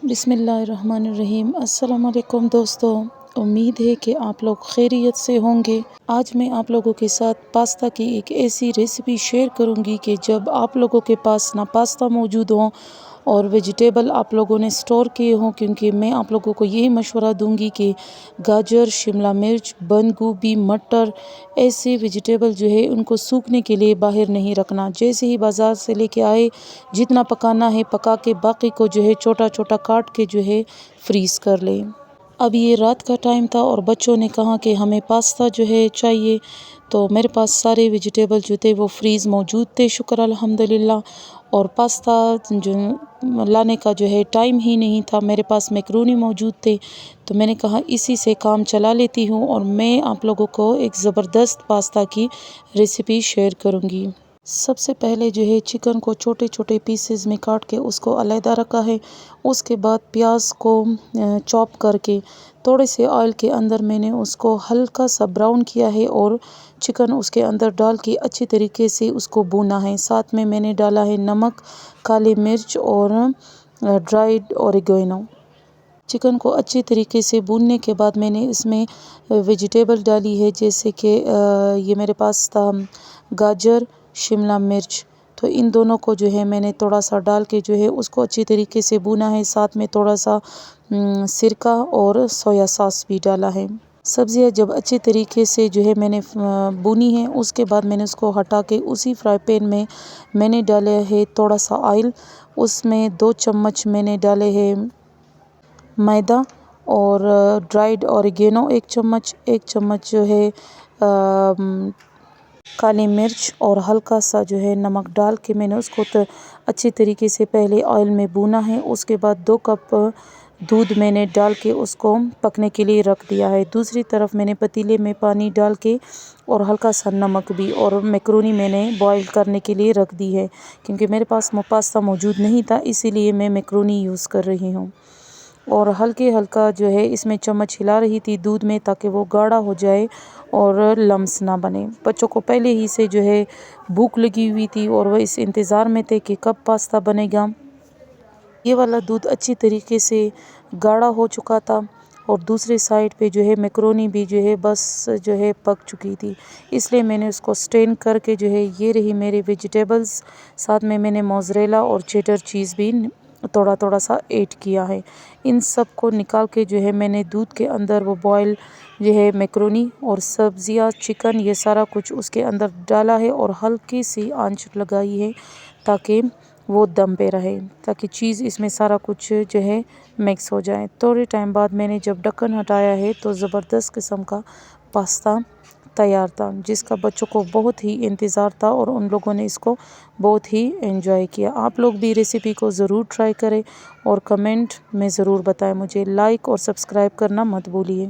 बिस्मिल्लाहिर्रहमानिर्रहीम। अस्सलाम वालेकुम दोस्तों, उम्मीद है कि आप लोग खैरियत से होंगे। आज मैं आप लोगों के साथ पास्ता की एक ऐसी रेसिपी शेयर करूंगी कि जब आप लोगों के पास ना पास्ता मौजूद हो और वेजिटेबल आप लोगों ने स्टोर किए हों, क्योंकि मैं आप लोगों को यही मशवरा दूंगी कि गाजर, शिमला मिर्च, बंद गोभी, मटर ऐसे वेजिटेबल जो है उनको सूखने के लिए बाहर नहीं रखना। जैसे ही बाज़ार से लेके आए, जितना पकाना है पका के बाकी को जो है छोटा छोटा काट के जो है फ्रीज़ कर लें। अब ये रात का टाइम था और बच्चों ने कहा कि हमें पास्ता जो है चाहिए, तो मेरे पास सारे वेजिटेबल जो थे वो फ्रीज़ मौजूद थे, शुक्र अल्हम्दुलिल्लाह। और पास्ता जो लाने का जो है टाइम ही नहीं था, मेरे पास मैकरोनी मौजूद थे, तो मैंने कहा इसी से काम चला लेती हूँ और मैं आप लोगों को एक ज़बरदस्त पास्ता की रेसिपी शेयर करूँगी। सबसे पहले जो है चिकन को छोटे छोटे पीसेस में काट के उसको अलहदा रखा है। उसके बाद प्याज को चॉप करके थोड़े से ऑयल के अंदर मैंने उसको हल्का सा ब्राउन किया है और चिकन उसके अंदर डाल के अच्छी तरीके से उसको भूना है। साथ में मैंने डाला है नमक, काली मिर्च और ड्राइड ऑरिगेनो। चिकन को अच्छी तरीके से भूनने के बाद मैंने इसमें वेजिटेबल डाली है, जैसे कि ये मेरे पास था गाजर, शिमला मिर्च। तो इन दोनों को जो है मैंने थोड़ा सा डाल के जो है उसको अच्छी तरीके से भुना है। साथ में थोड़ा सा सिरका और सोया सॉस भी डाला है। सब्जियां जब अच्छी तरीके से जो है मैंने भुनी है, उसके बाद मैंने उसको हटा के उसी फ्राई पैन में मैंने डाला है थोड़ा सा ऑयल। उसमें 2 चम्मच मैंने डाले हैं मैदा और ड्राइड ऑरिगेनो 1 चम्मच जो है काली मिर्च और हल्का सा जो है नमक डाल के मैंने उसको अच्छी तरीके से पहले ऑयल में भूना है। उसके बाद 2 कप दूध मैंने डाल के उसको पकने के लिए रख दिया है। दूसरी तरफ मैंने पतीले में पानी डाल के और हल्का सा नमक भी और मैक्रोनी मैंने बॉईल करने के लिए रख दी है, क्योंकि मेरे पास पास्ता मौजूद नहीं था, इसीलिए मैं मैक्रोनी यूज़ कर रही हूँ। और हल्का जो है इसमें चम्मच हिला रही थी दूध में, ताकि वो गाढ़ा हो जाए और लम्स ना बने। बच्चों को पहले ही से जो है भूख लगी हुई थी और वह इस इंतज़ार में थे कि कब पास्ता बनेगा। ये वाला दूध अच्छी तरीके से गाढ़ा हो चुका था और दूसरे साइड पे जो है मैक्रोनी भी जो है बस जो है पक चुकी थी, इसलिए मैंने उसको स्ट्रेन करके जो है ये रही मेरी वेजिटेबल्स। साथ में मैंने मोज़रेला और चेडर चीज़ भी थोड़ा थोड़ा सा ऐड किया है। इन सब को निकाल के जो है मैंने दूध के अंदर वो बॉयल जो है मैक्रोनी और सब्जियां, चिकन, ये सारा कुछ उसके अंदर डाला है और हल्की सी आंच लगाई है ताकि वो दम पे रहे, ताकि चीज़ इसमें सारा कुछ जो है मिक्स हो जाए। थोड़े टाइम बाद मैंने जब ढक्कन हटाया है तो ज़बरदस्त किस्म का पास्ता तैयार था, जिसका बच्चों को बहुत ही इंतज़ार था और उन लोगों ने इसको बहुत ही एंजॉय किया। आप लोग भी रेसिपी को ज़रूर ट्राई करें और कमेंट में ज़रूर बताएं। मुझे लाइक और सब्सक्राइब करना मत भूलिए।